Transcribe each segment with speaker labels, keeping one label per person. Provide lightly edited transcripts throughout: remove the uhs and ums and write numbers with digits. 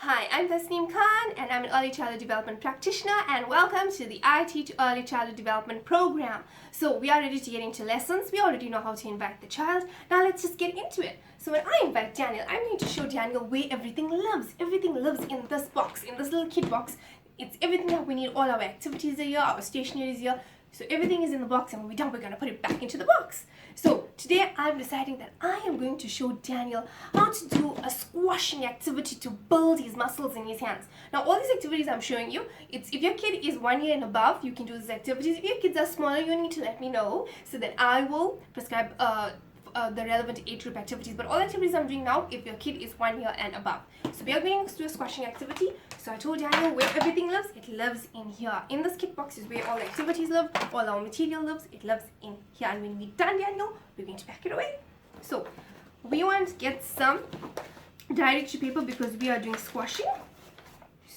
Speaker 1: Hi, I'm Tasneem Khan and I'm an Early Childhood Development Practitioner, and welcome to the iteach Early Childhood Development Program. So we are ready to get into lessons. We already know how to invite the child. Now let's just get into it. So when I invite Daniel, I'm going to show Daniel where everything lives. Everything lives in this box, in this little kid box. It's everything that we need. All our activities are here, our stationery is here. So everything is in the box, and when we're done, we're going to put it back into the box. So today I'm deciding that I am going to show Daniel how to do a squashing activity to build his muscles in his hands. Now all these activities I'm showing you, it's if your kid is 1 year and above, you can do these activities. If your kids are smaller, you need to let me know so that I will prescribe the relevant age group activities. But all activities I'm doing now, if your kid is 1 year and above. So we are going to do a squashing activity. So I told Daniel where everything lives. It lives in here. In this kit box is where all the activities live, all our material lives. It lives in here. And when we're done, Daniel, we're going to pack it away. So we want to get some directory paper because we are doing squashing.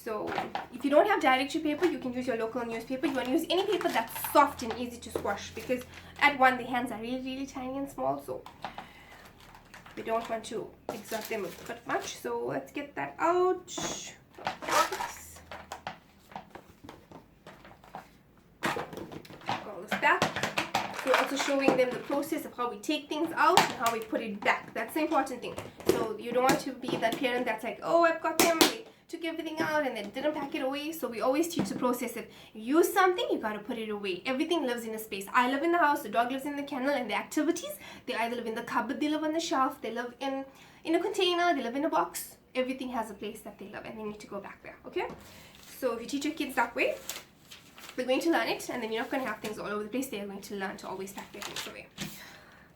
Speaker 1: So if you don't have directory paper, you can use your local newspaper. You want to use any paper that's soft and easy to squash, because at one, the hands are really tiny and small, so we don't want to exert them that much. So let's get that out. All this back. We're also showing them the process of how we take things out and how we put it back. That's the important thing. So you don't want to be that parent that's like, oh, I've got them, they took everything out and then didn't pack it away. So we always teach the process. If you use something, you got to put it away. Everything lives in a space. I live in the house, the dog lives in the kennel, and the activities, they either live in the cupboard, they live on the shelf, they live in a container, they live in a box. Everything has a place that they live, and they need to go back there, okay? So if you teach your kids that way, they're going to learn it, and then you're not going to have things all over the place. They're going to learn to always pack their things away.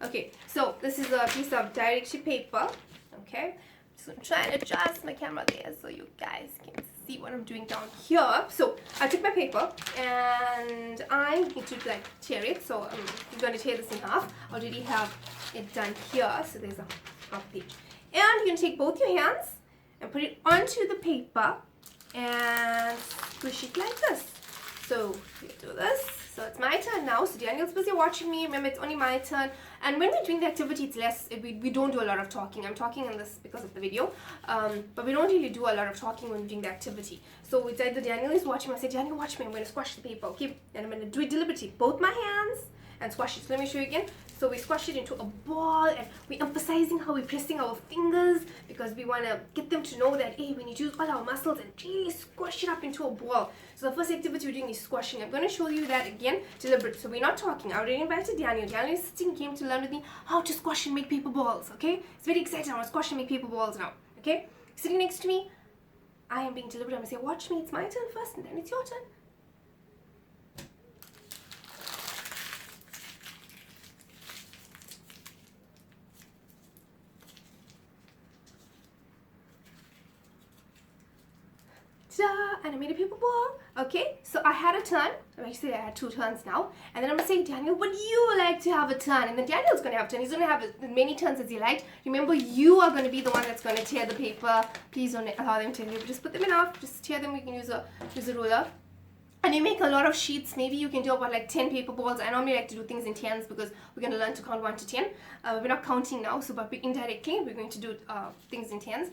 Speaker 1: Okay, so this is a piece of directory paper, okay? So I'm trying to adjust my camera there so you guys can see what I'm doing down here. So I took my paper and I need to like tear it. So I'm going to tear this in half. I already have it done here. So there's a half page. And you're going to take both your hands and put it onto the paper and squish it like this. So we do this. So it's my turn now. So Daniel's busy watching me. Remember, it's only my turn. And when we're doing the activity, it's less. We don't do a lot of talking. I'm talking in this because of the video. But we don't really do a lot of talking when we're doing the activity. So it's either Daniel is watching me. I say, Daniel, watch me. I'm going to squash the paper. Okay. And I'm going to do it deliberately. Both my hands and squash it. So let me show you again. So we squash it into a ball, and we're emphasizing how we're pressing our fingers because we want to get them to know that, hey, we need to use all our muscles and really squash it up into a ball. So the first activity we're doing is squashing. I'm going to show you that again, deliberate. So we're not talking. I already invited Daniel. Daniel is sitting, came to learn with me how to squash and make paper balls, okay? It's very exciting. I want to squash and make paper balls now, okay? Sitting next to me, I am being deliberate. I'm going to say, watch me. It's my turn first, and then it's your turn. And I made a paper ball. Okay, so I had a turn. Actually, I had 2 turns now. And then I'm going to say, Daniel, would you like to have a turn? And then Daniel's going to have a turn. He's going to have as many turns as he likes. Remember, you are going to be the one that's going to tear the paper. Please don't allow them to tear. Just put them in half. Just tear them. We can use a ruler. And you make a lot of sheets. Maybe you can do about like 10 paper balls. I normally like to do things in 10s because we're going to learn to count 1 to 10. We're not counting now, so but indirectly we're going to do things in 10s.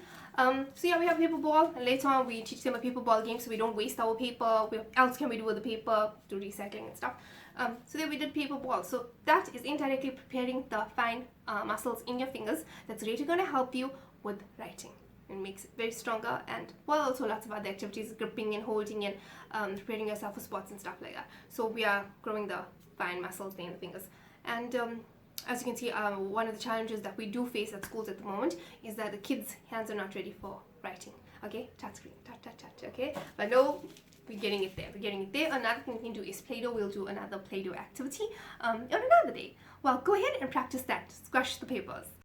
Speaker 1: So yeah, we have paper ball, and later on we teach them a paper ball game so we don't waste our paper. What else can we do with the paper? Do recycling and stuff. So then we did paper ball. So that is indirectly preparing the fine muscles in your fingers that's really going to help you with writing. It makes it very stronger, and well, also lots of other activities, gripping and holding and preparing yourself for sports and stuff like that. So we are growing the fine muscles in the fingers. And as you can see, one of the challenges that we do face at schools at the moment is that the kids' hands are not ready for writing. Okay, touch screen, touch, okay? But no, we're getting it there. We're getting it there. Another thing we can do is Play-Doh. We'll do another Play-Doh activity on another day. Well, go ahead and practice that. Squash the papers.